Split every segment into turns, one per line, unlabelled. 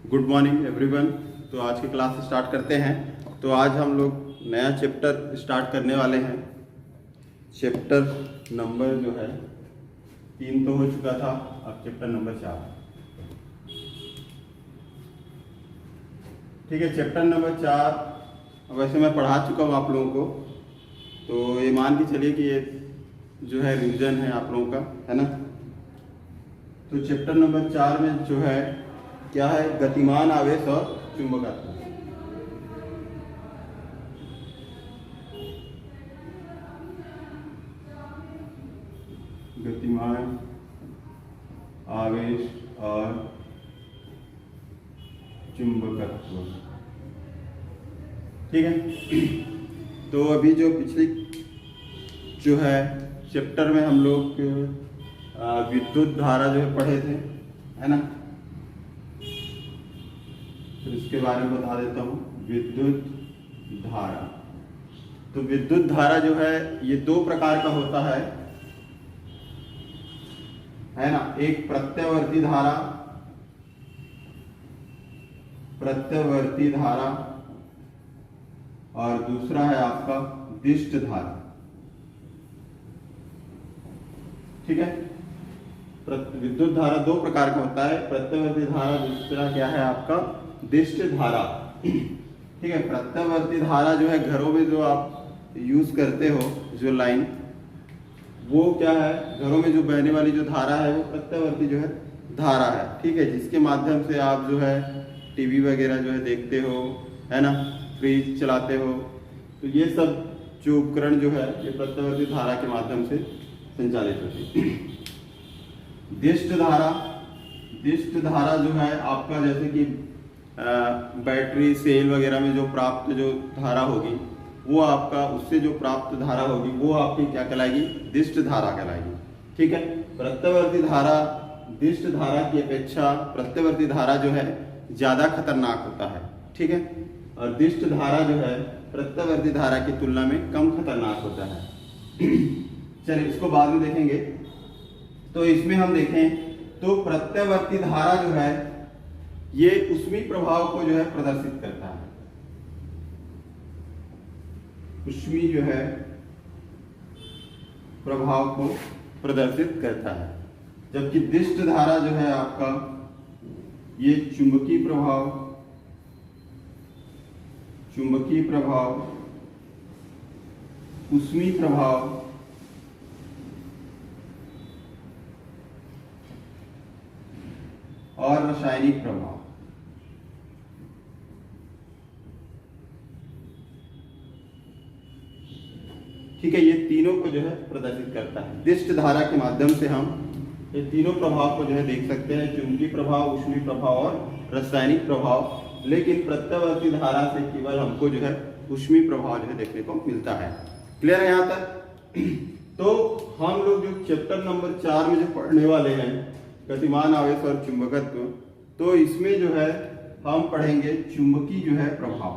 Good morning everyone. तो आज की क्लास स्टार्ट करते हैं। तो आज हम लोग नया चैप्टर स्टार्ट करने वाले हैं। चैप्टर नंबर जो है 3 तो हो चुका था, अब चैप्टर नंबर 4। ठीक है, चैप्टर नंबर 4 वैसे मैं पढ़ा चुका हूँ आप लोगों को, तो ये मान के चलिए कि ये जो है रिवीजन है आप लोगों का, है ना। तो चैप्टर नंबर 4 में जो है क्या है, गतिमान आवेश और चुंबकत्व। गतिमान आवेश और चुंबकत्व, ठीक है। तो अभी जो पिछली जो है चैप्टर में हम लोग विद्युत धारा जो है पढ़े थे, है ना। तो इसके बारे में बता देता हूँ। विद्युत धारा, तो विद्युत धारा जो है ये 2 प्रकार का होता है ना। एक प्रत्यवर्ती धारा, और दूसरा है आपका दिष्ट धारा, ठीक है। विद्युत धारा 2 प्रकार का होता है, प्रत्यवर्ती धारा, दूसरा क्या है आपका दिष्ट धारा, ठीक है। प्रत्यवर्ती धारा जो है घरों में जो आप यूज करते हो, जो लाइन, वो क्या है, घरों में जो बहने वाली जो धारा है वो प्रत्यवर्ती जो है धारा है, ठीक है। जिसके माध्यम से आप जो है टीवी वगैरह जो है देखते हो, है ना, फ्रिज चलाते हो। तो ये सब जो उपकरण जो है ये प्रत्यवर्ती धारा के माध्यम से संचालित होती है। दिष्ट धारा जो है आपका, जैसे कि बैटरी सेल वगैरह में जो प्राप्त जो धारा होगी, वो आपका उससे जो प्राप्त धारा होगी वो आपकी क्या कहलाएगी, दिष्ट धारा कहलाएगी, ठीक है। प्रत्यवर्ती धारा दिष्ट धारा की अपेक्षा प्रत्यवर्ती धारा जो है ज्यादा खतरनाक होता है, ठीक है। और दिष्ट धारा जो है प्रत्यवर्ती धारा की तुलना में कम खतरनाक होता है। चलिए इसको बाद में देखेंगे। तो इसमें हम देखें तो प्रत्यवर्ती धारा जो है ये ऊष्मीय प्रभाव को जो है प्रदर्शित करता है। ऊष्मीय जो है प्रभाव को प्रदर्शित करता है, जबकि दिष्ट धारा जो है आपका ये चुंबकीय प्रभाव, ऊष्मीय प्रभाव और रासायनिक प्रभाव, ठीक है, ये तीनों को जो है प्रदर्शित करता है। दिष्ट धारा के माध्यम से हम ये तीनों प्रभाव को जो है देख सकते हैं, चुंबकीय प्रभाव, ऊष्मीय प्रभाव और रासायनिक प्रभाव। लेकिन प्रत्यवर्ती धारा से केवल हमको जो है ऊष्मीय प्रभाव जो है देखने को मिलता है। क्लियर है यहाँ तक? तो हम लोग जो चैप्टर नंबर 4 में जो पढ़ने वाले हैं, गतिमान आवेश और चुंबकत्व, तो इसमें जो है हम पढ़ेंगे चुंबकीय जो है प्रभाव,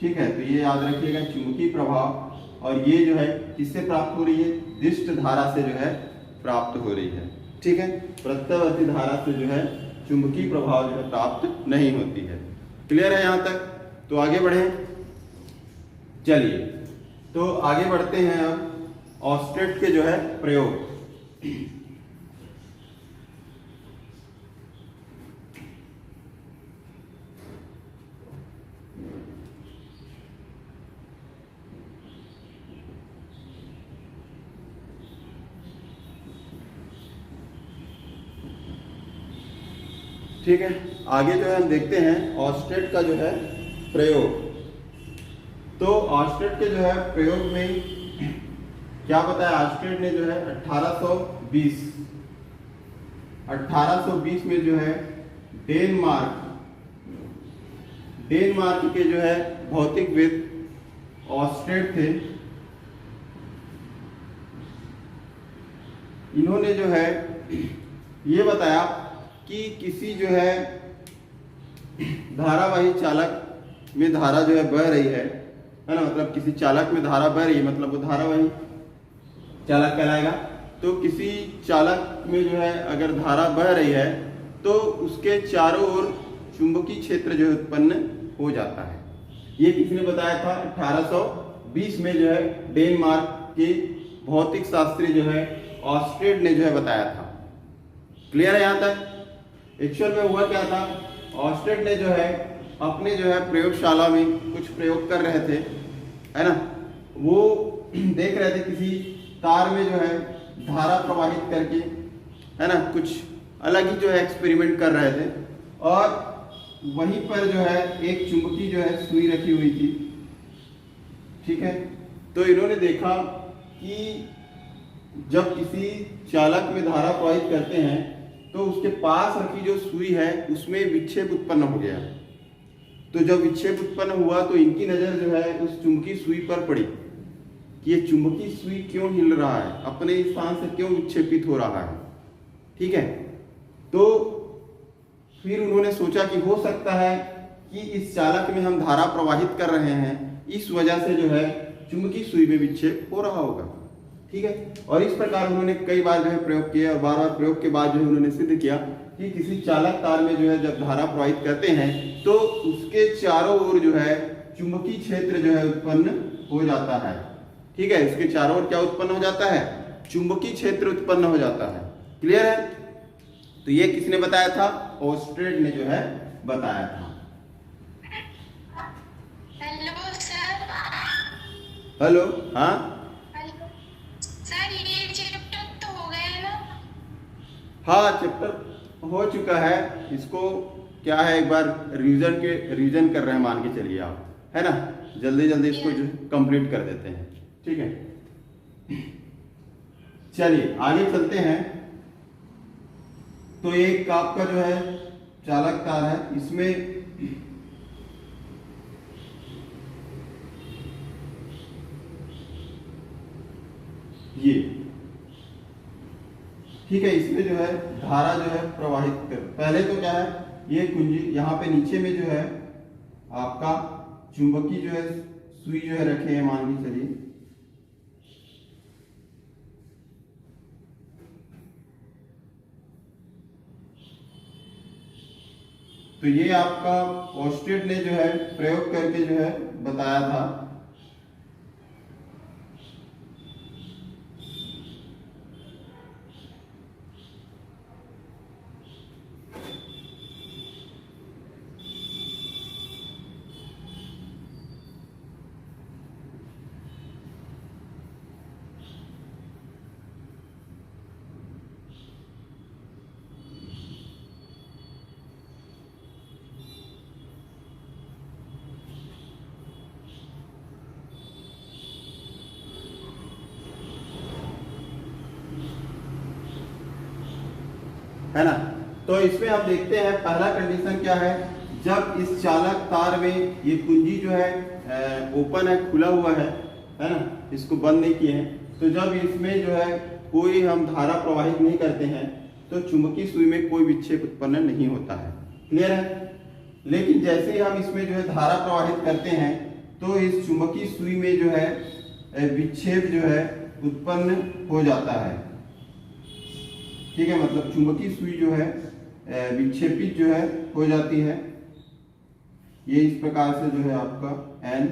ठीक है। तो ये याद रखिएगा, चुंबकीय प्रभाव, और ये जो है किससे प्राप्त हो रही है, दिष्ट धारा से जो है प्राप्त हो रही है, ठीक है। प्रत्यवर्ती धारा से जो है चुंबकीय प्रभाव जो है प्राप्त नहीं होती है। क्लियर है यहाँ तक? तो आगे बढ़े। चलिए तो आगे बढ़ते हैं अब ऑस्टेट के जो है प्रयोग। ठीक है, आगे जो है हम देखते हैं ऑस्टेट का जो है प्रयोग। तो ऑस्टेट के जो है प्रयोग में क्या बताया, ऑस्टेट ने जो है 1820 में जो है डेनमार्क के जो है भौतिकविद ऑस्टेट थे, इन्होंने जो है ये बताया कि किसी जो है धारावाही चालक में धारा जो है बह रही है ना, मतलब किसी चालक में धारा बह रही है, मतलब वो धारावाही चालक कहलाएगा। तो किसी चालक में जो है अगर धारा बह रही है तो उसके चारों ओर चुंबकीय क्षेत्र जो है उत्पन्न हो जाता है। ये किसने बताया था? 1820 में जो है डेनमार्क के भौतिक शास्त्री जो है ऑस्टेड ने जो है बताया था। क्लियर है यहाँ तक? एक्चुअल में हुआ क्या था, ऑस्टेड ने जो है अपने जो है प्रयोगशाला में कुछ प्रयोग कर रहे थे, है ना, वो देख रहे थे किसी तार में जो है धारा प्रवाहित करके, है ना, कुछ अलग ही जो है एक्सपेरिमेंट कर रहे थे, और वहीं पर जो है एक चुंबकीय जो है सुई रखी हुई थी। ठीक है, तो इन्होंने देखा कि जब किसी चालक में धारा प्रवाहित करते हैं तो उसके पास रखी जो सुई है उसमें विक्षेप उत्पन्न हो गया। तो जब विक्षेप उत्पन्न हुआ तो इनकी नजर जो है उस चुंबकीय सुई पर पड़ी कि ये चुंबकीय सुई क्यों हिल रहा है, अपने स्थान से क्यों विक्षेपित हो रहा है। ठीक है, तो फिर उन्होंने सोचा कि हो सकता है कि इस चालक में हम धारा प्रवाहित कर रहे हैं, इस वजह से जो है चुंबकीय सुई में विक्षेप हो रहा होगा। ठीक है, और इस प्रकार उन्होंने कई बार जो है प्रयोग किया, और बार बार प्रयोग के बाद जो है उन्होंने सिद्ध किया कि किसी चालक तार में जो है जब धारा प्रवाहित करते हैं तो उसके चारों ओर जो है चुंबकीय क्षेत्र जो है उत्पन्न हो जाता है। ठीक है, इसके चारों ओर क्या उत्पन्न हो जाता है? चुंबकीय क्षेत्र उत्पन्न हो जाता है। क्लियर है? तो ये किसने बताया था? ऑस्टेड ने जो है बताया था।
Hello sir.
हेलो, हाँ
सर, ये चैप्टर तो हो गया ना?
हाँ, चैप्टर हो चुका है। इसको क्या है, एक बार रिवीजन कर रहे हैं मान के चलिए आप, है ना, जल्दी जल्दी इसको जो कंप्लीट कर देते हैं। ठीक है, चलिए आगे चलते हैं। तो एक आपका जो है चालक तार है, इसमें ये, ठीक है, इसमें जो है धारा जो है प्रवाहित कर, पहले तो क्या है, ये कुंजी यहाँ पे नीचे में जो है आपका चुंबकीय जो है सुई जो है रखे हैं मान के चलिए। तो ये आपका ऑस्टेड ने जो है प्रयोग करके जो है बताया था। है ना, तो इसमें हम देखते हैं पहला कंडीशन क्या है, जब इस चालक तार में ये कुंजी जो है ओपन है, खुला हुआ है ना, इसको बंद नहीं किए हैं, तो जब इसमें जो है कोई हम धारा प्रवाहित नहीं करते हैं तो चुंबकीय सुई में कोई विक्षेप उत्पन्न नहीं होता है। क्लियर है? लेकिन जैसे ही हम इसमें जो है धारा प्रवाहित करते हैं तो इस चुंबकीय सुई में जो है विक्षेप जो है उत्पन्न हो जाता है। ठीक है, मतलब चुंबकीय सुई जो है विक्षेपित जो है हो जाती है। ये इस प्रकार से जो है आपका N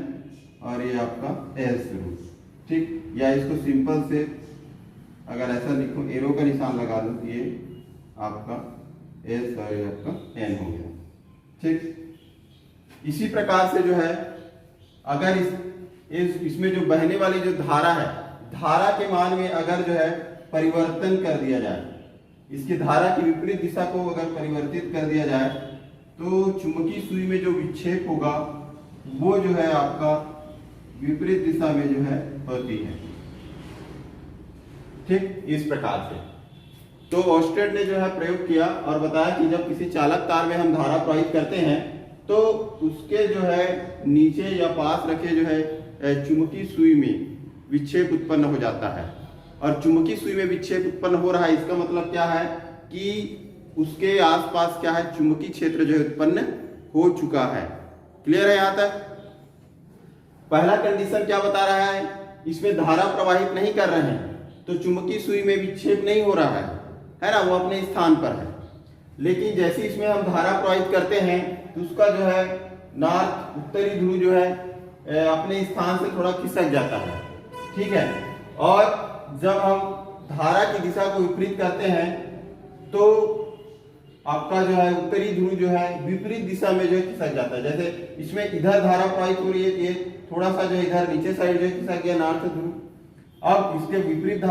और ये आपका S रूप। ठीक, या इसको सिंपल से अगर ऐसा लिखो, एरो का निशान लगा दो, ये आपका S और ये आपका N हो गया। ठीक, इसी प्रकार से जो है अगर इसमें जो बहने वाली जो धारा है, धारा के मान में अगर जो है परिवर्तन कर दिया जाए, इसकी धारा की विपरीत दिशा को अगर परिवर्तित कर दिया जाए तो चुंबकीय सुई में जो विक्षेप होगा वो जो है आपका विपरीत दिशा में जो है होती है। ठीक, इस प्रकार से तो ऑस्टेड ने जो है प्रयोग किया और बताया कि जब किसी चालक तार में हम धारा प्रवाहित करते हैं तो उसके जो है नीचे या पास रखे जो है चुंबकीय सुई में विक्षेप उत्पन्न हो जाता है। और चुंबकीय सुई में विक्षेप उत्पन्न हो रहा है, इसका मतलब क्या है कि उसके आसपास क्या है, चुंबकीय क्षेत्र जो है उत्पन्न हो चुका है। क्लियर है यहाँ तक? पहला कंडीशन क्या बता रहा है, इसमें धारा प्रवाहित नहीं कर रहे हैं तो चुंबकीय सुई में विक्षेप नहीं हो रहा है ना, वो अपने स्थान पर है। लेकिन जैसे इसमें हम धारा प्रवाहित करते हैं तो उसका जो है नॉर्थ उत्तरी ध्रुव जो है अपने स्थान से थोड़ा खिसक जाता है, ठीक है। और जब हम धारा की दिशा को विपरीत करते हैं तो आपका जो है उत्तरी ध्रुव जो है विपरीत दिशा में जो है खिसक जाता है। जैसे इसमें इधर धारा प्रवाहित हो रही है, ये थोड़ा सा जो है इधर नीचे साइड जो है खिसक गया नॉर्थ ध्रुव। अब इसके विपरीत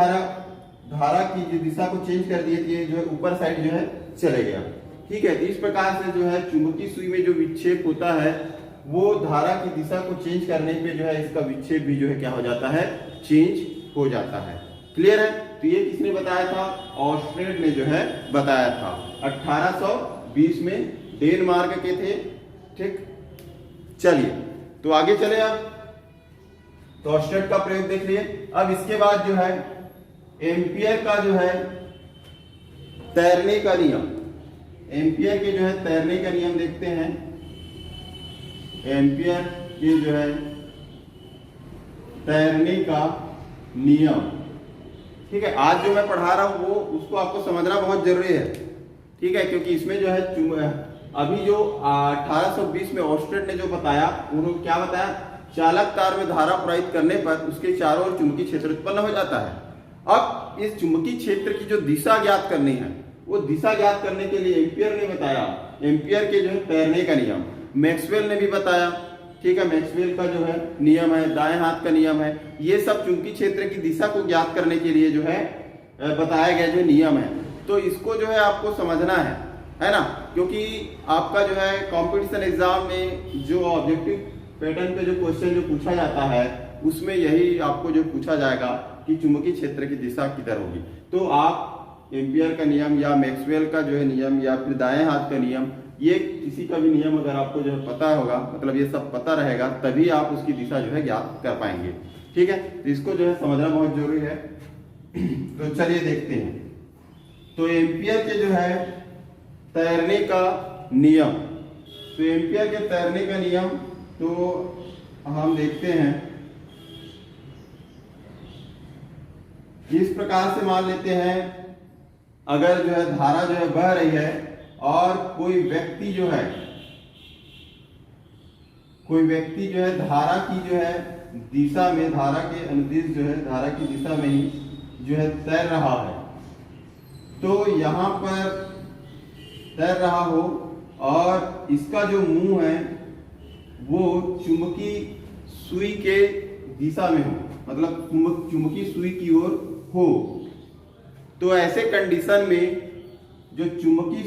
धारा की जो दिशा को चेंज कर दिए थे, जो है ऊपर साइड जो है चले गया, ठीक है। तो इस प्रकार से जो है चुंबकीय सुई में जो विक्षेप होता है वो धारा की दिशा को चेंज करने पे जो है इसका विक्षेप भी जो है क्या हो जाता है, चेंज हो जाता है। क्लियर है? तो ये किसने बताया था? ऑस्ट्रेड ने जो है बताया था 1820 में, डेनमार्क के थे, ठीक। चलिए तो आगे चले आप, तो ऑस्ट्रेड का प्रयोग देख लिए। अब इसके बाद जो है एम्पियर का जो है तैरने का नियम, एम्पियर के जो है तैरने का नियम देखते हैं। एम्पियर के जो है तैरने का नियम, ठीक है। आज जो मैं पढ़ा रहा हूं वो उसको आपको समझना बहुत जरूरी है, ठीक है, क्योंकि इसमें जो है अभी जो 1820 में ऑस्ट्रेड ने जो बताया, उन्होंने क्या बताया, चालक तार में धारा प्रवाहित करने पर उसके चारों ओर चुंबकीय क्षेत्र उत्पन्न हो जाता है। अब इस चुंबकीय क्षेत्र की जो दिशा ज्ञात करनी है, वो दिशा ज्ञात करने के लिए एम्पियर ने बताया एम्पियर के जो है तैरने का नियम। मैक्सवेल ने भी बताया, ठीक है, मैक्सवेल का जो है नियम है, दाएं हाथ का नियम है। ये सब चुंबकीय क्षेत्र की दिशा को ज्ञात करने के लिए जो है बताया गया जो नियम है। तो इसको जो है आपको समझना है ना, क्योंकि आपका जो है कंपटीशन एग्जाम में जो ऑब्जेक्टिव पैटर्न पे जो क्वेश्चन जो पूछा जाता है उसमें यही आपको जो पूछा जाएगा कि चुंबकीय क्षेत्र की दिशा किधर होगी। तो आप एम्पियर का नियम या मैक्सवेल का जो है नियम या फिर दाएं हाथ का नियम, ये किसी का भी नियम अगर आपको जो है पता होगा, मतलब ये सब पता रहेगा, तभी आप उसकी दिशा जो है ज्ञात कर पाएंगे, ठीक है। तो इसको जो है समझना बहुत जरूरी है। तो चलिए देखते हैं। तो एम्पियर के जो है तैरने का नियम, तो एम्पियर के तैरने का नियम तो हम देखते हैं इस प्रकार से मान लेते हैं, अगर जो है धारा जो है बह रही है और कोई व्यक्ति जो है धारा की जो है दिशा में, धारा के अनुदिश जो है धारा की दिशा में ही जो है तैर रहा है, तो यहां पर तैर रहा हो और इसका जो मुंह है वो चुंबकीय सुई के दिशा में हो, मतलब चुंबकीय सुई की ओर हो, तो ऐसे कंडीशन में जो चुंबकीय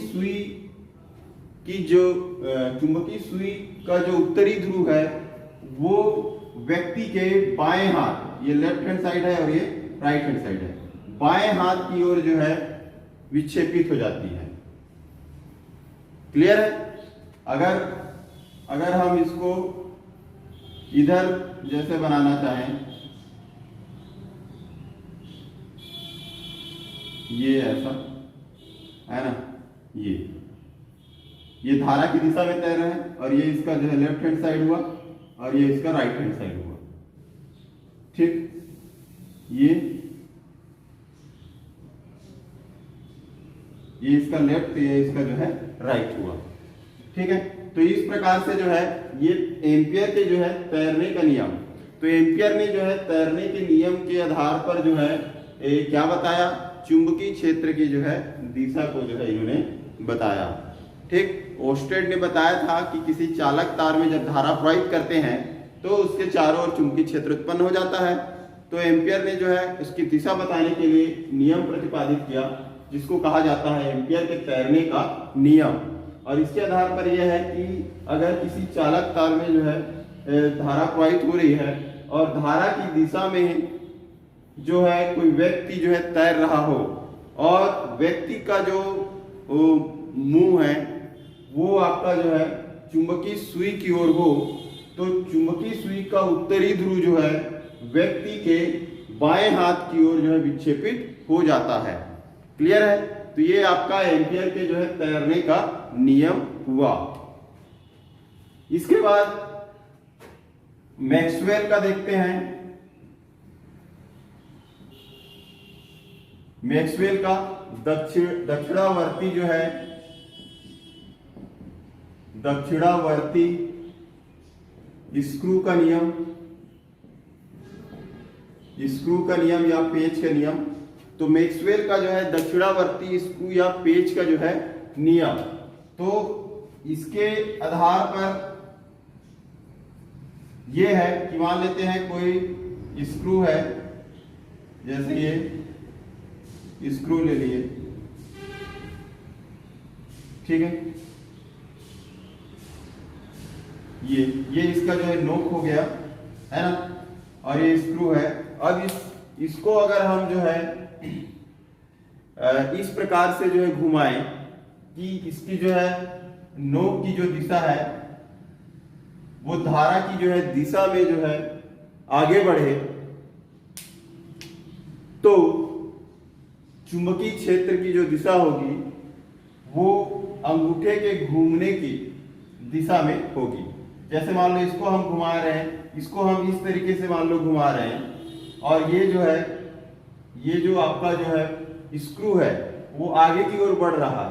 सुई का जो उत्तरी ध्रुव है वो व्यक्ति के बाएं हाथ, ये लेफ्ट हैंड साइड है और ये राइट हैंड साइड है, बाएं हाथ की ओर जो है विक्षेपित हो जाती है। क्लियर है? अगर हम इसको इधर जैसे बनाना चाहें, ये ऐसा है ना, ये धारा की दिशा में तैर रहे हैं और ये इसका जो है लेफ्ट हैंड साइड हुआ और ये इसका राइट हैंड साइड हुआ, ठीक। ये इसका लेफ्ट, ये इसका जो है राइट हुआ, ठीक है। तो इस प्रकार से जो है ये एम्पियर के जो है तैरने का नियम, तो एम्पियर ने जो है तैरने के नियम के आधार पर जो है क्या बताया, चुंबकीय क्षेत्र की जो है दिशा को जो है इन्होंने बताया, ठीक। ओस्टेड ने बताया था कि किसी चालक तार में जब धारा प्रवाहित करते हैं तो उसके चारों ओर चुंबकीय क्षेत्र उत्पन्न हो जाता है। तो एम्पियर ने जो है उसकी दिशा बताने के लिए नियम प्रतिपादित किया, जिसको कहा जाता है एम्पियर के तैरने का नियम। और इसके आधार पर यह है कि अगर किसी चालक तार में जो है धारा प्रवाहित हो रही है और धारा की दिशा में जो है कोई व्यक्ति जो है तैर रहा हो और व्यक्ति का जो मुंह है वो आपका जो है चुंबकीय सुई की ओर हो, तो चुंबकीय सुई का उत्तरी ध्रुव जो है व्यक्ति के बाएं हाथ की ओर जो है विक्षेपित हो जाता है। क्लियर है? तो ये आपका एम्पियर के जो है तैरने का नियम हुआ। इसके बाद मैक्सवेल का देखते हैं। मैक्सवेल का दक्षिणावर्ती जो है दक्षिणावर्ती स्क्रू का नियम, स्क्रू का नियम या पेच का नियम। तो मैक्सवेल का जो है दक्षिणावर्ती स्क्रू या पेच का जो है नियम, तो इसके आधार पर ये है कि मान लेते हैं कोई स्क्रू है, जैसे ये स्क्रू ले लिए, ठीक है, ये इसका जो है नोक हो गया है ना, और ये स्क्रू है। अब इसको अगर हम जो है इस प्रकार से जो है घुमाएं कि इसकी जो है नोक की जो दिशा है वो धारा की जो है दिशा में जो है आगे बढ़े, तो चुंबकीय क्षेत्र की जो दिशा होगी वो अंगूठे के घूमने की दिशा में होगी। जैसे मान लो इसको हम घुमा रहे हैं, इसको हम इस तरीके से मान लो घुमा रहे हैं, और ये जो है, ये जो आपका जो है स्क्रू है वो आगे की ओर बढ़ रहा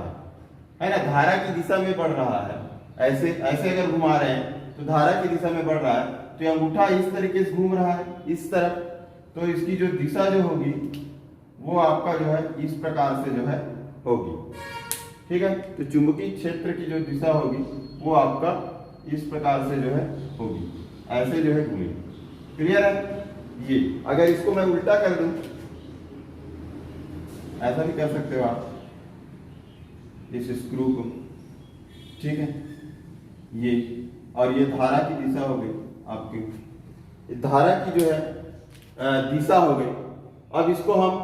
है ना, धारा की दिशा में बढ़ रहा है। ऐसे ऐसे अगर घुमा रहे हैं तो धारा की दिशा में बढ़ रहा है, तो ये अंगूठा इस तरीके से घूम रहा है इस तरफ, तो इसकी जो दिशा जो होगी वो आपका जो है इस प्रकार से जो है होगी, ठीक है। तो चुंबकीय क्षेत्र की जो दिशा होगी वो आपका इस प्रकार से जो है होगी, ऐसे जो है घूमेगी। क्लियर है? ये अगर इसको मैं उल्टा कर दूं, ऐसा भी कर सकते हो आप इस स्क्रू को, ठीक है, ये, और ये धारा की दिशा हो गई आपकी, धारा की जो है दिशा हो गई। अब इसको हम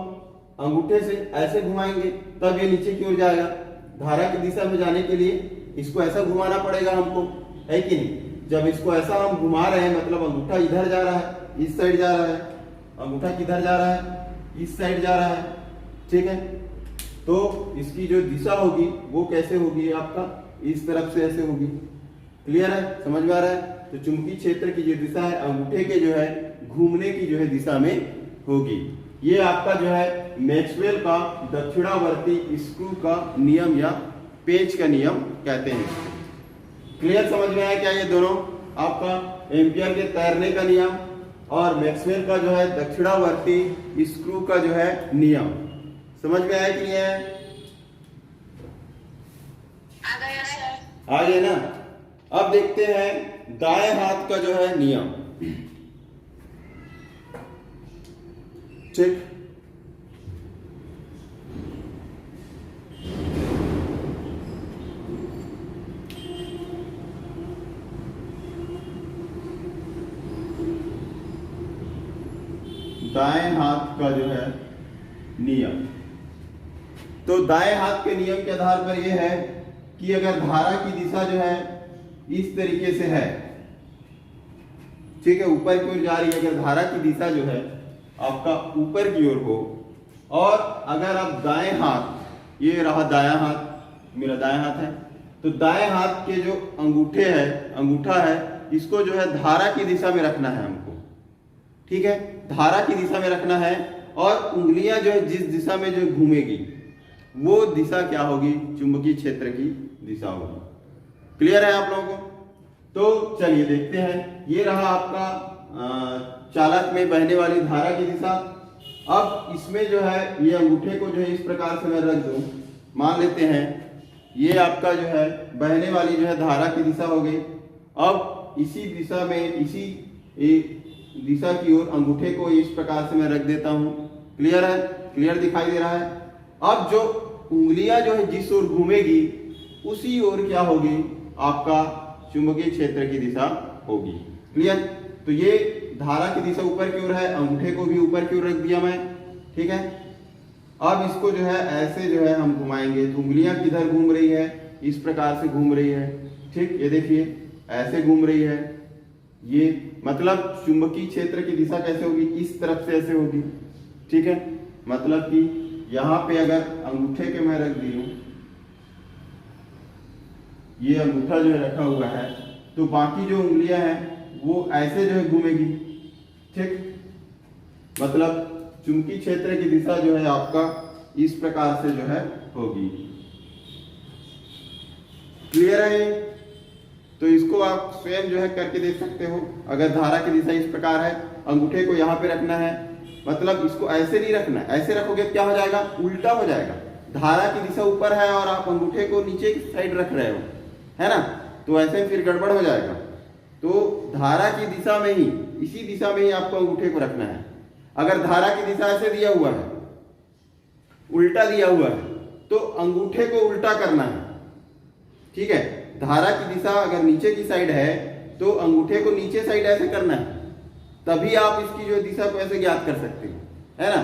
अंगूठे से ऐसे घुमाएंगे तब ये नीचे की ओर जाएगा। धारा की दिशा में जाने के लिए इसको ऐसा घुमाना पड़ेगा हमको, है कि नहीं। जब इसको ऐसा हम घुमा रहे हैं मतलब अंगूठा इधर जा रहा है, इस साइड जा रहा है, अंगूठा किधर जा रहा है, इस साइड जा रहा है, ठीक है। तो इसकी जो दिशा होगी वो कैसे होगी आपका, इस तरफ से ऐसे होगी। क्लियर है? समझ में आ रहा है? तो चुंबकीय क्षेत्र की जो दिशा है अंगूठे के जो है घूमने की जो है दिशा में होगी। ये आपका जो है मैक्सवेल का दक्षिणावर्ती स्क्रू का नियम या पेच का नियम कहते हैं। क्लियर? समझ में आया क्या? ये दोनों आपका एम्पियर के तैरने का नियम और मैक्सवेल का जो है दक्षिणावर्ती स्क्रू का जो है नियम, समझ में आया कि नहीं है?
आ गया सर।
आ गया ना। अब देखते हैं दाएं हाथ का जो है नियम, ठीक। दाएं हाथ का जो है नियम, तो दाएं हाथ के नियम के आधार पर यह है कि अगर धारा की दिशा जो है इस तरीके से है, ठीक है, ऊपर की ओर जा रही है, अगर धारा की दिशा जो है आपका ऊपर की ओर हो, और अगर आप दाएं हाथ, ये रहा दायां हाथ, मेरा दायां हाथ है, तो दाएं हाथ के जो अंगूठा है इसको जो है धारा की दिशा में रखना है हमको, ठीक है, धारा की दिशा में रखना है, और उंगलियां जो है जिस दिशा में जो घूमेगी वो दिशा क्या होगी, चुंबकीय क्षेत्र की दिशा होगी। क्लियर है आप लोगों को? तो चलिए देखते हैं, ये रहा आपका चालक में बहने वाली धारा की दिशा। अब इसमें जो है ये अंगूठे को जो है इस प्रकार से मैं रख दूं, मान लेते हैं ये आपका जो है बहने वाली जो है धारा की दिशा हो गई। अब इसी दिशा में, इसी दिशा की ओर अंगूठे को इस प्रकार से मैं रख देता हूं। क्लियर है? क्लियर दिखाई दे रहा है? अब जो उंगलियां जो है जिस ओर घूमेगी उसी ओर क्या होगी, आपका चुंबकीय क्षेत्र की दिशा होगी। क्लियर? तो ये धारा की दिशा ऊपर की ओर है, अंगूठे को भी ऊपर की ओर रख दिया मैं, ठीक है। अब इसको जो है ऐसे जो है हम घुमाएंगे, तो उंगलियां किधर घूम रही है, इस प्रकार से घूम रही है, ठीक, ये देखिए ऐसे घूम रही है। ये मतलब चुंबकीय क्षेत्र की दिशा कैसे होगी, इस तरफ से ऐसे होगी, ठीक है। मतलब कि यहां पे अगर अंगूठे के मैं रख दी हूं, ये अंगूठा जो है रखा हुआ है, तो बाकी जो उंगलियां हैं वो ऐसे जो है घूमेगी, ठीक। मतलब चुंबकीय क्षेत्र की दिशा जो है आपका इस प्रकार से जो है होगी। क्लियर है? तो इसको आप स्वयं जो है करके देख सकते हो। अगर धारा की दिशा इस प्रकार है, अंगूठे को यहाँ पे रखना है, मतलब इसको ऐसे नहीं रखना, ऐसे रखोगे तो क्या हो जाएगा, उल्टा हो जाएगा। धारा की दिशा ऊपर है और आप अंगूठे को नीचे की साइड रख रहे हो, है ना, तो ऐसे फिर गड़बड़ हो जाएगा। तो धारा की दिशा में ही, इसी दिशा में ही आपको अंगूठे को रखना है। अगर धारा की दिशा ऐसे दिया हुआ है, उल्टा दिया हुआ है, तो अंगूठे को उल्टा करना है, ठीक है। धारा की दिशा अगर नीचे की साइड है तो अंगूठे को नीचे साइड ऐसे करना है, तभी आप इसकी जो दिशा को ऐसे ज्ञात कर सकते हो, है ना।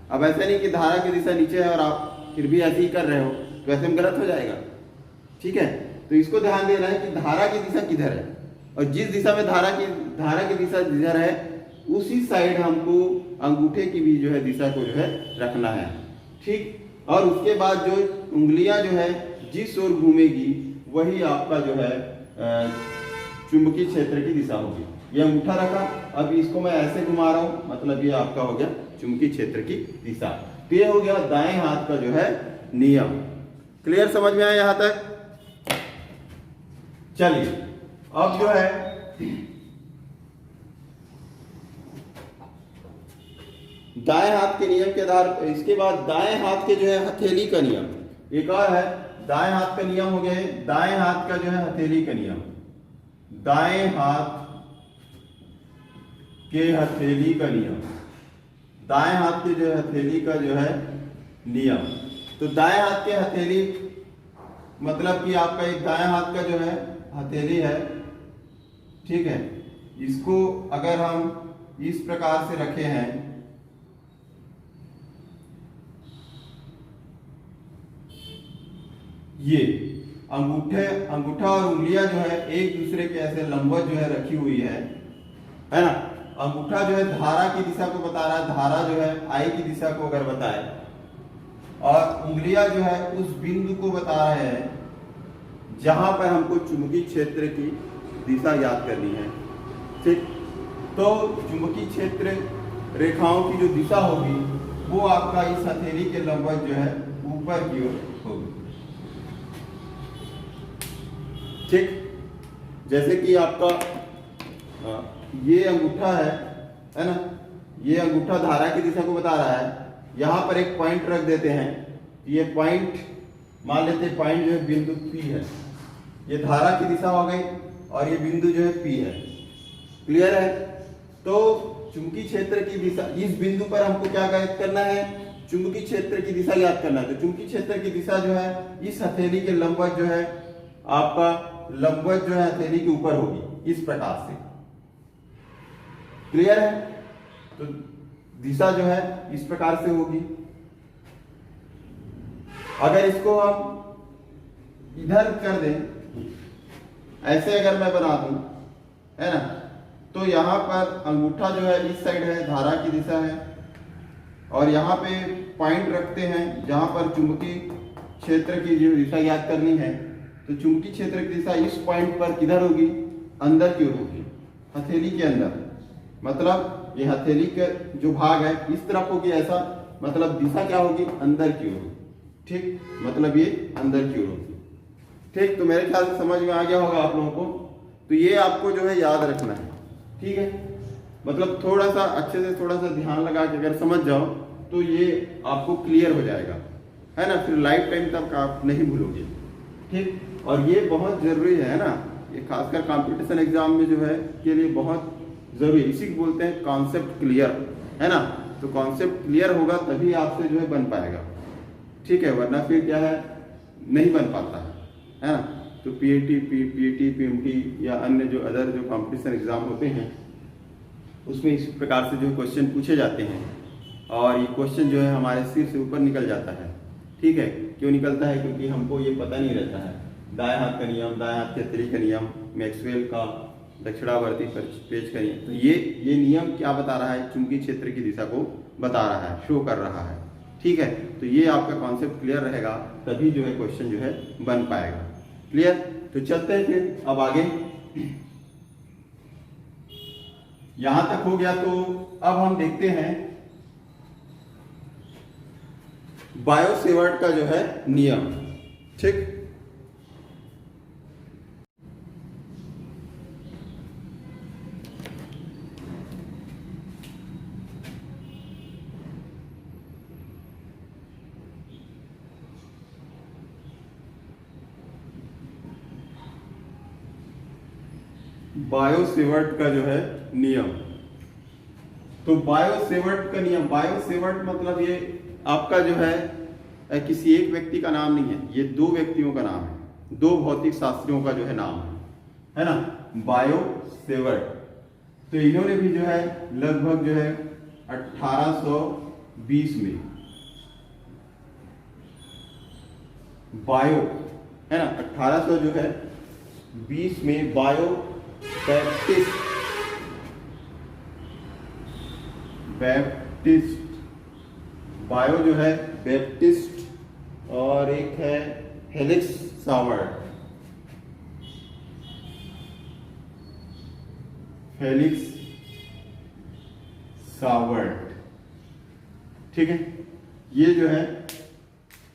अब ऐसे नहीं कि धारा की दिशा नीचे है और आप फिर भी ऐसे ही कर रहे हो, तो ऐसे में गलत हो जाएगा, ठीक है। तो इसको ध्यान देना है कि धारा की दिशा किधर है, और जिस दिशा में धारा की दिशा जिधर है उसी साइड हमको अंगूठे की भी जो है दिशा को जो है रखना है, ठीक। और उसके बाद जो उंगलियां जो है जिस ओर घूमेगी वही आपका जो है चुंबकीय क्षेत्र की दिशा होगी। ये अंगूठा रखा, अब इसको मैं ऐसे घुमा रहा हूं, मतलब ये आपका हो गया चुंबकीय क्षेत्र की दिशा। तो ये हो गया दाएं हाथ का जो है नियम। क्लियर, समझ में आया यहां तक? चलिए अब जो है दाएं हाथ के नियम के आधार पर, इसके बाद दाएं हाथ के जो है हथेली का नियम, एक और है दाएं हाथ का नियम हो गया, दाएं हाथ का जो है हथेली का नियम, दाएं हाथ के हथेली का नियम, दाएं हाथ के जो है हथेली का जो है नियम। तो दाएं हाथ के हथेली मतलब कि आपका एक दाएं हाथ का जो है हथेली है, ठीक है। इसको अगर हम इस प्रकार से रखे हैं, ये अंगूठा और उंगलियां जो है एक दूसरे के ऐसे लंबवत जो है रखी हुई है ना। अंगूठा जो है धारा की दिशा को बता रहा है, धारा जो है आई की दिशा को अगर बताए, और उंगलियां जो है उस बिंदु को बता रहे हैं जहां पर हमको चुंबकीय क्षेत्र की दिशा याद करनी है, ठीक। तो चुंबकीय क्षेत्र रेखाओं की जो दिशा होगी वो आपका इस हथेली के लंबवत जो है ऊपर की ओर होगी, ठीक। जैसे कि आपका ये अंगूठा है ना, ये अंगूठा धारा की दिशा को बता रहा है। यहां पर एक पॉइंट रख देते हैं, ये पॉइंट मान लेते हैं, पॉइंट जो है बिंदु P है, ये धारा की दिशा हो गई और ये बिंदु जो है P है। क्लियर है? तो चुंबकीय क्षेत्र की दिशा, इस बिंदु पर हमको क्या करना है, चुंबकीय क्षेत्र की दिशा याद करना है। तो चुंबकीय क्षेत्र की दिशा जो है इस हथेली के लंबवत जो है आपका लंबवत जो है हथेली के ऊपर होगी, इस प्रकार से। क्लियर है? तो दिशा जो है इस प्रकार से होगी। अगर इसको हम इधर कर दें, ऐसे अगर मैं बना दूं, है ना, तो यहां पर अंगूठा जो है इस साइड है, धारा की दिशा है, और यहाँ पे पॉइंट रखते हैं जहां पर चुंबकीय क्षेत्र की जो दिशा याद करनी है। तो चुंबकीय क्षेत्र की दिशा इस पॉइंट पर किधर होगी, अंदर की ओर होगी, हथेली के अंदर। मतलब ये हथेली के जो भाग है इस तरफ होगी, ऐसा मतलब दिशा क्या होगी, अंदर की ओर, ठीक। मतलब ये अंदर की ओर होगी, ठीक। तो मेरे ख्याल से समझ में आ गया होगा आप लोगों को। तो ये आपको जो है याद रखना है, ठीक है। मतलब थोड़ा सा अच्छे से, थोड़ा सा ध्यान लगा के अगर समझ जाओ तो ये आपको क्लियर हो जाएगा, है ना। फिर लाइफ टाइम तक आप नहीं भूलोगे, ठीक। और ये बहुत जरूरी है ना, ये खासकर कंपटीशन एग्जाम में जो है के लिए बहुत जरूरी है। इसी को बोलते हैं कॉन्सेप्ट क्लियर, है ना। तो कॉन्सेप्ट क्लियर होगा तभी आपसे जो है बन पाएगा, ठीक है, वरना फिर क्या है, नहीं बन पाता है ना। तो पीएटी, पीएमटी या अन्य जो अदर जो कंपटीशन एग्जाम होते हैं उसमें इस प्रकार से जो क्वेश्चन पूछे जाते हैं, और ये क्वेश्चन जो है हमारे सिर से ऊपर निकल जाता है, ठीक है। क्यों निकलता है, क्योंकि हमको ये पता नहीं रहता है दाएं हाथ का नियम, दाएं हाथ के हथेली का नियम, मैक्सवेल का दक्षिणावर्ती पेच का नियम। तो ये नियम क्या बता रहा है, चुंबकीय क्षेत्र की दिशा को बता रहा है, शो कर रहा है, ठीक है। तो ये आपका कॉन्सेप्ट क्लियर रहेगा तभी जो है क्वेश्चन जो है बन पाएगा। क्लियर? तो चलते हैं फिर अब आगे। यहां तक हो गया, तो अब हम देखते हैं बायो-सेवर्ट का जो है नियम, ठीक। बायो-सेवर्ट का जो है नियम। तो बायो-सेवर्ट का नियम, बायो-सेवर्ट मतलब ये आपका जो है किसी एक व्यक्ति का नाम नहीं है, ये दो व्यक्तियों का नाम है, दो भौतिक शास्त्रियों का जो है नाम है ना, बायो-सेवर्ट। तो इन्होंने भी जो है लगभग जो है 1820 में बायो है ना 1800 जो है 20 में बायो बैप्टिस्ट बायो जो है बैप्टिस्ट और एक है फेलिक्स सावर्ट। फेलिक्स सावर्ट, ठीक है। ये जो है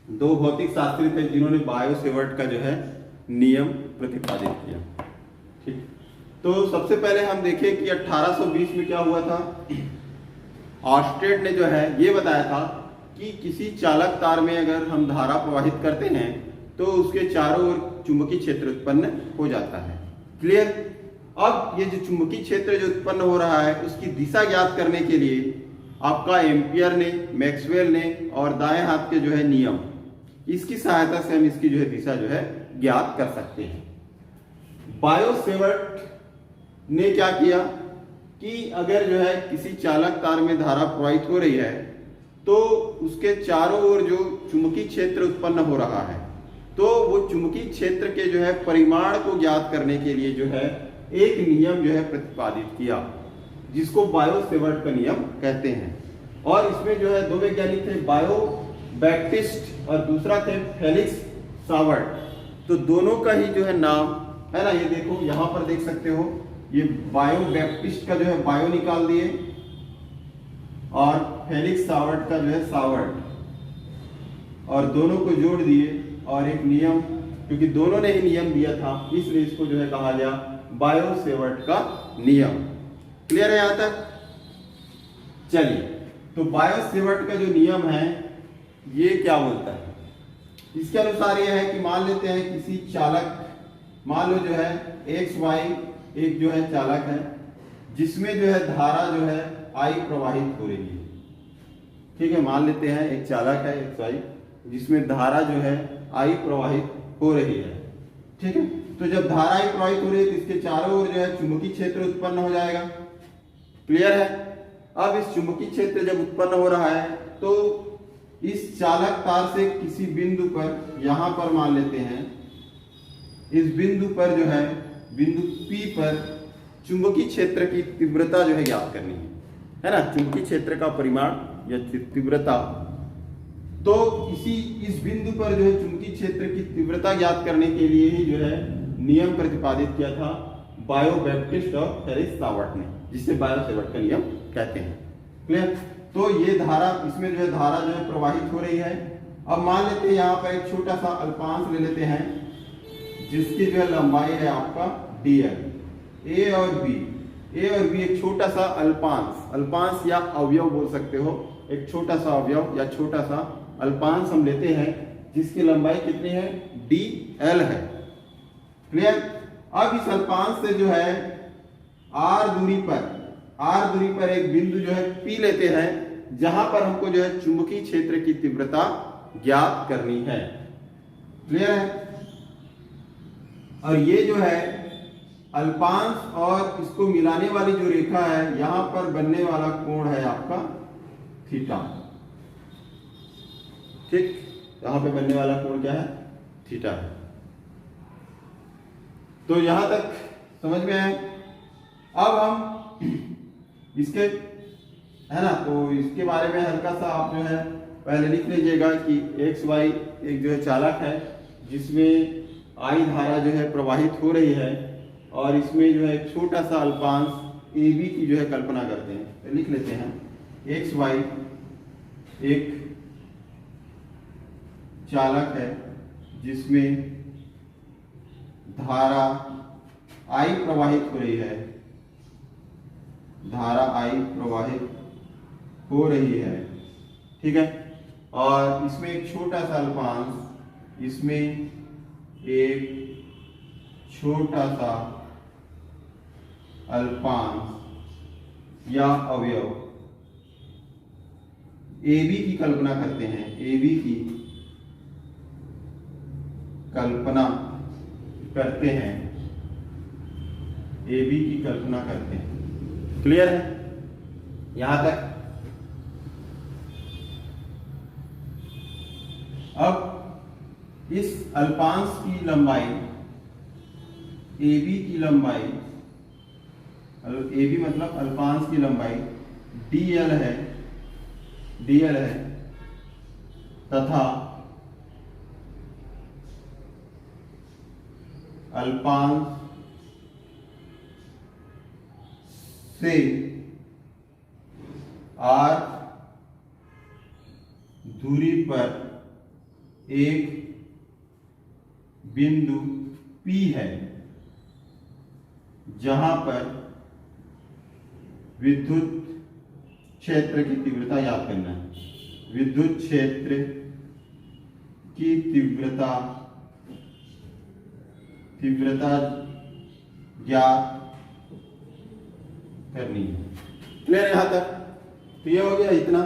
दो भौतिक शास्त्री थे जिन्होंने बायो-सेवर्ट का जो है नियम प्रतिपादित किया, ठीक। तो सबसे पहले हम देखें कि 1820 में क्या हुआ था। ऑस्टेड ने जो है ये बताया था कि किसी चालक तार में अगर हम धारा प्रवाहित करते हैं तो उसके चारों ओर चुंबकीय क्षेत्र उत्पन्न हो जाता है। क्लियर। अब ये जो चुंबकीय क्षेत्र जो उत्पन्न हो रहा है उसकी दिशा ज्ञात करने के लिए आपका एम्पियर ने, मैक्सवेल ने और दाएं हाथ के जो है नियम, इसकी सहायता से हम इसकी जो है दिशा जो है ज्ञात कर सकते हैं। बायो-सेवर्ट ने क्या किया कि अगर जो है किसी चालक तार में धारा प्रवाहित हो रही है तो उसके चारों ओर जो चुंबकीय क्षेत्र उत्पन्न हो रहा है, तो वो चुंबकीय क्षेत्र के जो है परिमाण को ज्ञात करने के लिए जो है एक नियम जो है प्रतिपादित किया, जिसको बायो-सेवर्ट का नियम कहते हैं। और इसमें जो है दो वैज्ञानिक थे, बायो बैप्टिस्ट और दूसरा थे फेलिक्स सावर्ट। तो दोनों का ही जो है नाम है ना, ये देखो यहां पर देख सकते हो, ये बायो बैप्टिस्ट का जो है बायो निकाल दिए और फेलिक्स सावर्ट का जो है सावर्ट, और दोनों को जोड़ दिए और एक नियम, क्योंकि दोनों ने ही नियम दिया था इसलिए इसको जो है कहा गया बायो-सेवर्ट का नियम। क्लियर है यहां तक। चलिए, तो बायो-सेवर्ट का जो नियम है ये क्या बोलता है, इसके अनुसार ये है कि मान लेते हैं किसी चालक, मान लो जो है XY एक जो है चालक है जिसमें जो है धारा जो है I प्रवाहित हो रही है, ठीक है। मान लेते हैं एक चालक है XY जिसमें धारा जो है I प्रवाहित हो रही है, ठीक है। तो जब धारा I प्रवाहित हो रही है तो इसके चारों ओर जो है चुंबकीय क्षेत्र उत्पन्न हो जाएगा। क्लियर है। अब इस चुंबकीय क्षेत्र जब उत्पन्न हो रहा है तो इस चालक तार से किसी बिंदु पर, यहां पर मान लेते हैं इस बिंदु पर जो है बिंदु P पर चुंबकीय क्षेत्र की तीव्रता जो है ज्ञात करनी है ना, चुंबकीय क्षेत्र का परिमाण या तीव्रता। तो इस बिंदु पर जो है चुंबकीय क्षेत्र की तीव्रता ज्ञात करने के लिए ही जो है नियम प्रतिपादित किया था बायो बैप्टिस्ट और फेलिक्स सावर्ट ने, जिसे बायो-सेवर्ट का नियम कहते हैं। क्लियर। तो ये धारा, इसमें जो है धारा जो है प्रवाहित हो रही है। अब मान लेते हैं यहाँ पर एक छोटा सा अल्पांश ले लेते हैं जिसकी जो है लंबाई है आपका dl। ए और बी एक छोटा सा अल्पांश या अवयव बोल सकते हो, एक छोटा सा अवयव या छोटा सा अल्पांश हम लेते हैं जिसकी लंबाई कितनी है, dl है। क्लियर। अब इस अल्पांश से जो है r दूरी पर एक बिंदु जो है P लेते हैं जहां पर हमको जो है चुंबकीय क्षेत्र की तीव्रता ज्ञात करनी है। क्लियर है। और ये जो है अल्पांश और इसको मिलाने वाली जो रेखा है, यहां पर बनने वाला कोण है आपका थीटा, ठीक। यहां पे बनने वाला कोण क्या है, थीटा है। तो यहां तक समझ में आए। अब हम इसके है ना, तो इसके बारे में हल्का सा आप जो है पहले लिख लीजिएगा कि XY एक जो है चालक है जिसमें I धारा जो है प्रवाहित हो रही है और इसमें जो है एक छोटा सा अल्पांश AB की जो है कल्पना करते हैं। तो लिख लेते हैं XY एक चालक है जिसमें धारा I प्रवाहित हो रही है, धारा I प्रवाहित हो रही है, ठीक है। और इसमें एक छोटा सा अल्पांश, इसमें एक छोटा सा अल्पांश या अवयव AB की कल्पना करते हैं, AB की कल्पना करते हैं, AB की कल्पना करते हैं। क्लियर है यहां तक? अब इस अल्पांश की लंबाई AB की लंबाई, AB मतलब अल्पांश की लंबाई DL है, DL है तथा अल्पांश से R दूरी पर एक बिंदु P है जहां पर विद्युत क्षेत्र की तीव्रता याद करना है। विद्युत क्षेत्र की तीव्रता ज्ञात करनी है। क्लियर यहां तक? तो ये हो गया इतना।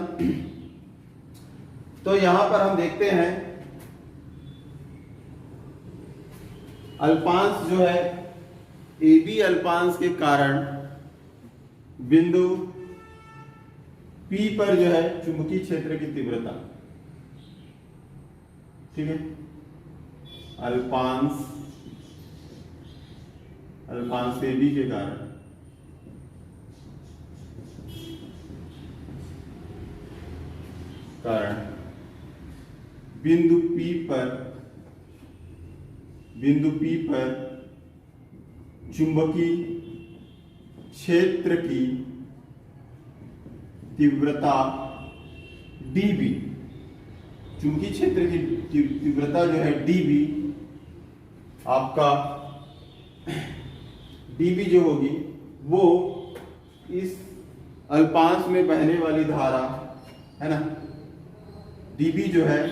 तो यहां पर हम देखते हैं अल्पांश जो है AB अल्पांश के कारण बिंदु P पर जो है चुंबकीय क्षेत्र की तीव्रता, ठीक है, अल्पांश AB के कारण बिंदु P पर चुंबकीय क्षेत्र की तीव्रता dB, चुंबकीय क्षेत्र की तीव्रता जो है dB, आपका dB जो होगी वो इस अल्पांश में बहने वाली धारा है ना, dB जो है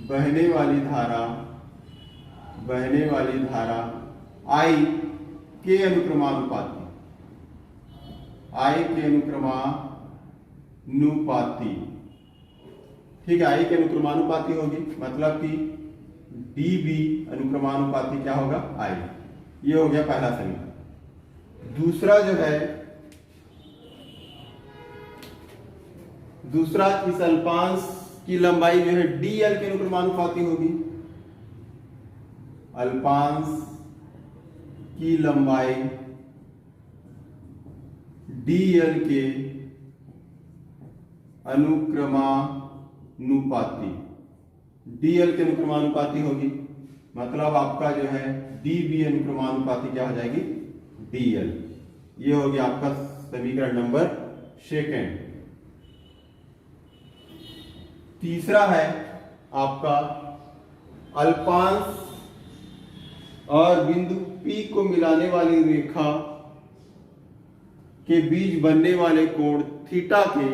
बहने वाली धारा I के अनुक्रमानुपाती, ठीक है, I के अनुक्रमानुपाती होगी, मतलब कि dB अनुक्रमानुपाती क्या होगा? I। ये हो गया पहला समीकरण। दूसरा इस अल्पांश की लंबाई जो है DL के अनुक्रमानुपाती होगी। अल्पांश की लंबाई DL के अनुक्रमानुपाती होगी, मतलब आपका जो है DB अनुक्रमानुपाती क्या हो जाएगी? DL। ये हो गया आपका समीकरण नंबर सेकेंड। तीसरा है आपका अल्पांश और बिंदु P को मिलाने वाली रेखा के बीच बनने वाले कोण थीटा के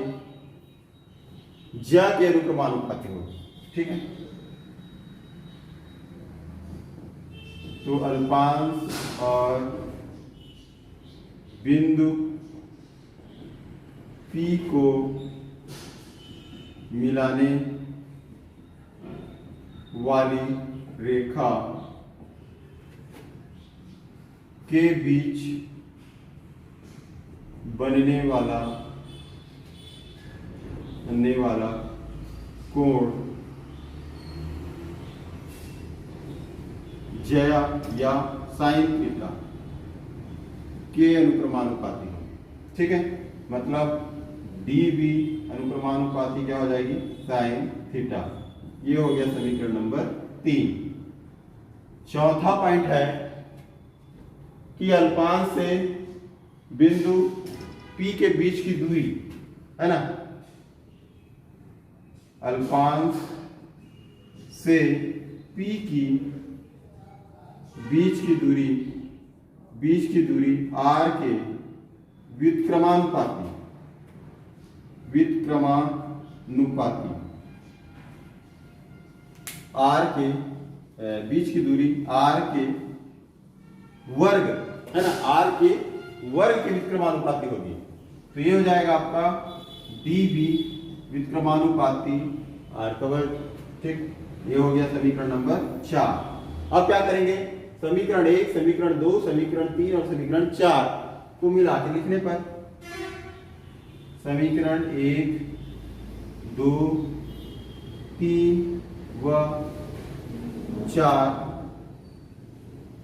ज्या के अनुक्रमानुपाती होगी, ठीक है। तो अल्पांश और बिंदु P को मिलाने वाली रेखा के बीच बनने वाला कोण ज्या या साइन थीटा के अनुक्रमानुपाती, ठीक है, मतलब DB अनुक्रमानुपाती क्या हो जाएगी? Sine theta. ये हो गया समीकरण नंबर 3। चौथा पॉइंट है कि अल्पांश से बिंदु P के बीच की दूरी है ना, अल्पांश से P की बीच की दूरी R के व्युत्क्रमानुपाती R के बीच की दूरी R के वर्ग, है ना, आर के वर्ग के व्युत्क्रमानुपाती होगी। तो ये हो जाएगा आपका db व्युत्क्रमानुपाती आर का वर्ग। ठीक, ये हो गया समीकरण नंबर 4। अब क्या करेंगे, समीकरण 1, समीकरण 2, समीकरण 3 और समीकरण 4 को मिला के लिखने पर समीकरण 1, 2, 3 व 4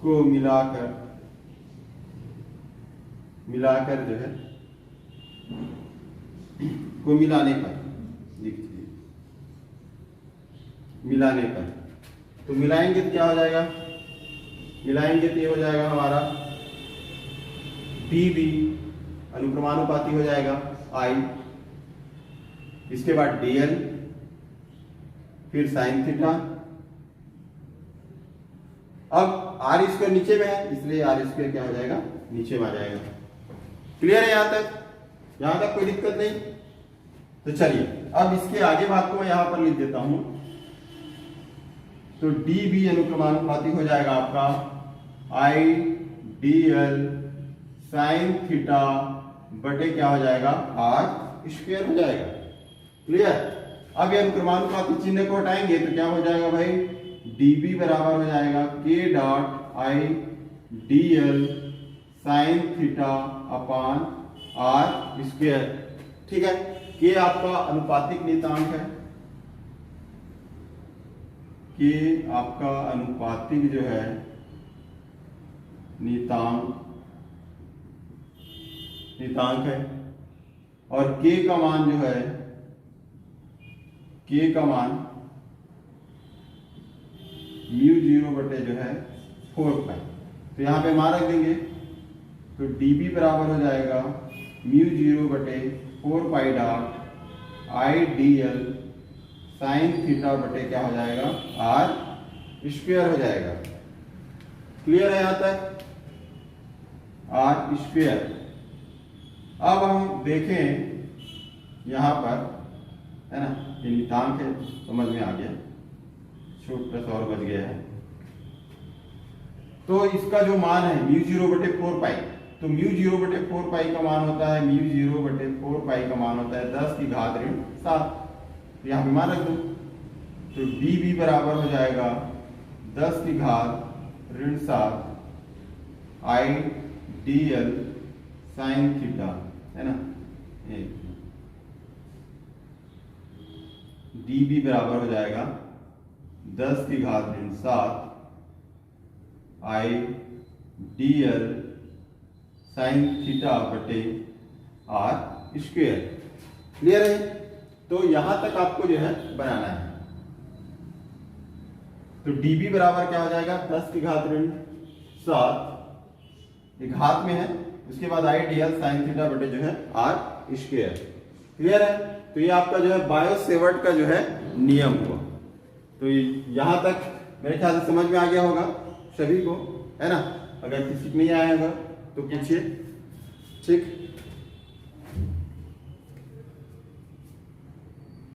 को मिलाकर जो है को मिलाने पर लिख दीजिए, मिलाने पर तो मिलाएंगे तो क्या हो जाएगा, मिलाएंगे तो ये हो जाएगा हमारा dB अनुक्रमानुपाती हो जाएगा I, इसके बाद dl, फिर साइन थीटा। अब आर स्क्वायर नीचे में है इसलिए आर स्क्वायर क्या हो जाएगा, नीचे में आ जाएगा। क्लियर है यहां तक? यहां तक कोई दिक्कत नहीं? तो चलिए अब इसके आगे बात को मैं यहां पर लिख देता हूं। तो dB अनुक्रमानुपाती हो जाएगा आपका I dl साइन थीटा बटे क्या हो जाएगा, आर स्क्वायर हो जाएगा। क्लियर? अब ये अनुक्रमानुपाती चिन्ह को हटाएंगे तो क्या हो जाएगा भाई, dB बराबर हो जाएगा k dot I dl sine theta upon r square. ठीक है, के आपका अनुपातिक नियतांक है, के आपका अनुपातिक जो है नियतांक है, और के का मान जो है, के का मान μ0 बटे जो है 4 पाई। तो यहां पे मान रख देंगे तो dB बराबर हो जाएगा μ0 बटे 4 pi dot I dl sine theta बटे क्या हो जाएगा, आर स्क्वायर हो जाएगा। क्लियर है यहां तक? R square. अब हम देखें यहां पर, है ना, ये नियतांक है, समझ में आ गया, छोट प्लस और बच गया है। तो इसका जो मान है μ0 बटे 4 पाई, तो μ0 बटे 4 पाई का मान होता है, μ0 बटे 4 पाई का मान होता है 10 की घात ऋण 7। तो यहाँ पे मान रख दो, तो dB बराबर हो जाएगा 10 की घात ऋण 7 I dl साइन थीटा, है ना, dB बराबर हो जाएगा 10 की घात ऋण 7 I dl साइन थीटा बटे आर स्क्वायर। क्लियर है? तो यहां तक आपको जो है बनाना है। तो dB बराबर क्या हो जाएगा, 10 की घात ऋण 7, ये घात में है, उसके बाद I dl साइन थीटा बटे जो है आर स्क्वायर। क्लियर है? तो ये आपका जो है बायो-सेवर्ट का जो है नियम हुआ। तो यहां तक मेरे ख्याल से समझ में आ गया होगा सभी को, है ना? अगर किसी को नहीं आया होगा तो पूछिए। ठीक।